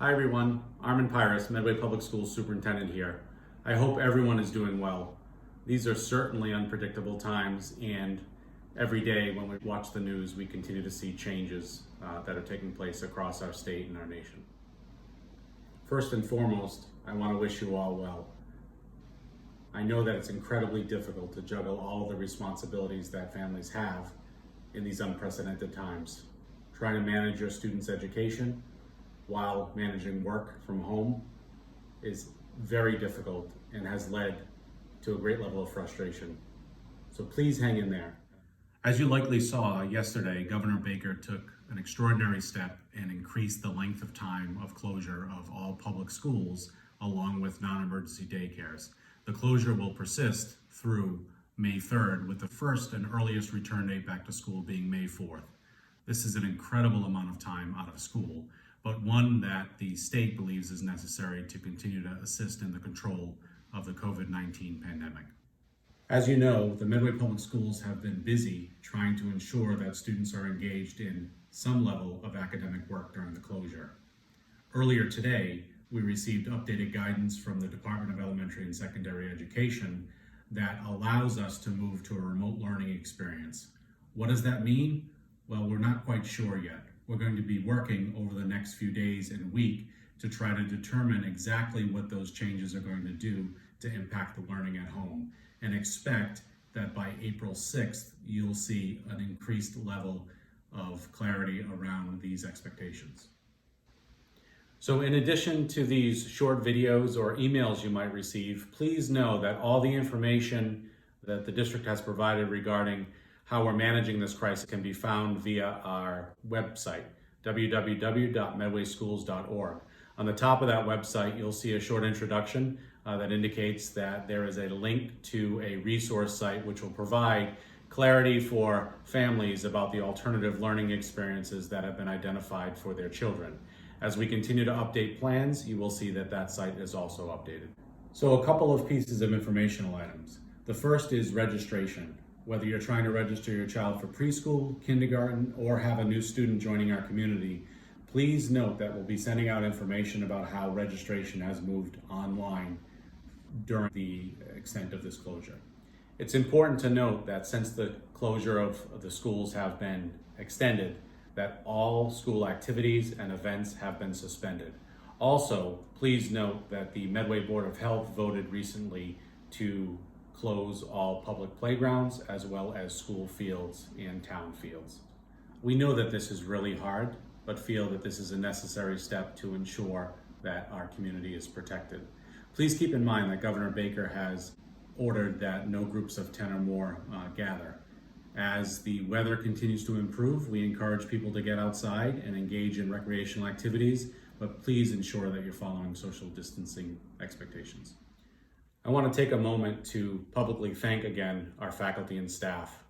Hi everyone, Armand Pires, Medway Public Schools Superintendent here. I hope everyone is doing well. These are certainly unpredictable times, and every day when we watch the news, we continue to see changes that are taking place across our state and our nation. First and foremost, I want to wish you all well. I know that it's incredibly difficult to juggle all of the responsibilities that families have in these unprecedented times. Trying to manage your students' education while managing work from home is very difficult and has led to a great level of frustration. So please hang in there. As you likely saw yesterday, Governor Baker took an extraordinary step and increased the length of time of closure of all public schools along with non-emergency daycares. The closure will persist through May 3rd, with the first and earliest return date back to school being May 4th. This is an incredible amount of time out of school, but one that the state believes is necessary to continue to assist in the control of the COVID-19 pandemic. As you know, the Medway Public Schools have been busy trying to ensure that students are engaged in some level of academic work during the closure. Earlier today, we received updated guidance from the Department of Elementary and Secondary Education that allows us to move to a remote learning experience. What does that mean? Well, we're not quite sure yet. We're going to be working over the next few days and week to try to determine exactly what those changes are going to do to impact the learning at home, and expect that by April 6th, you'll see an increased level of clarity around these expectations. So in addition to these short videos or emails you might receive, please know that all the information that the district has provided regarding how we're managing this crisis can be found via our website, www.medwayschools.org. On the top of that website, you'll see a short introduction that indicates that there is a link to a resource site which will provide clarity for families about the alternative learning experiences that have been identified for their children. As we continue to update plans, you will see that that site is also updated. So a couple of pieces of informational items. The first is registration. Whether you're trying to register your child for preschool, kindergarten, or have a new student joining our community, please note that we'll be sending out information about how registration has moved online during the extent of this closure. It's important to note that since the closure of the schools have been extended, that all school activities and events have been suspended. Also, please note that the Medway Board of Health voted recently to close all public playgrounds as well as school fields and town fields. We know that this is really hard, but feel that this is a necessary step to ensure that our community is protected. Please keep in mind that Governor Baker has ordered that no groups of 10 or more gather. As the weather continues to improve, we encourage people to get outside and engage in recreational activities, but please ensure that you're following social distancing expectations. I want to take a moment to publicly thank again our faculty and staff.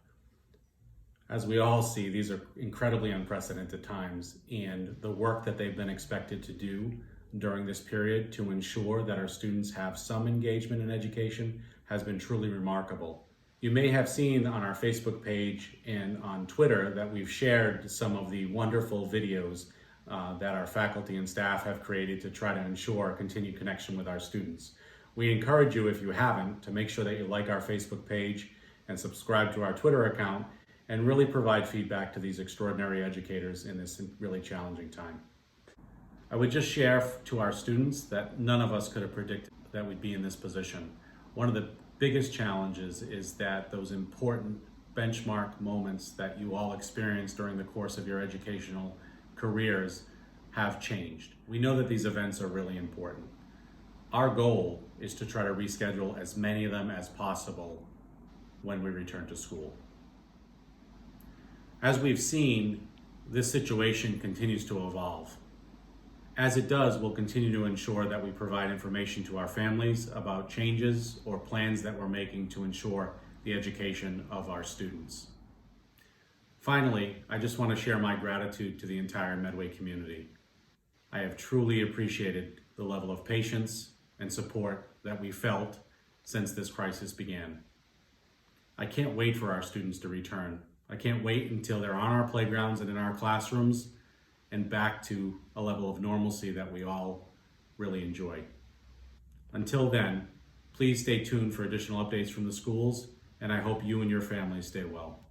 As we all see, these are incredibly unprecedented times, and the work that they've been expected to do during this period to ensure that our students have some engagement in education has been truly remarkable. You may have seen on our Facebook page and on Twitter that we've shared some of the wonderful videos that our faculty and staff have created to try to ensure a continued connection with our students. We encourage you, if you haven't, to make sure that you like our Facebook page and subscribe to our Twitter account and really provide feedback to these extraordinary educators in this really challenging time. I would just share to our students that none of us could have predicted that we'd be in this position. One of the biggest challenges is that those important benchmark moments that you all experienced during the course of your educational careers have changed. We know that these events are really important. Our goal is to try to reschedule as many of them as possible when we return to school. As we've seen, this situation continues to evolve. As it does, we'll continue to ensure that we provide information to our families about changes or plans that we're making to ensure the education of our students. Finally, I just want to share my gratitude to the entire Medway community. I have truly appreciated the level of patience and support that we felt since this crisis began. I can't wait for our students to return. I can't wait until they're on our playgrounds and in our classrooms and back to a level of normalcy that we all really enjoy. Until then, please stay tuned for additional updates from the schools, and I hope you and your family stay well.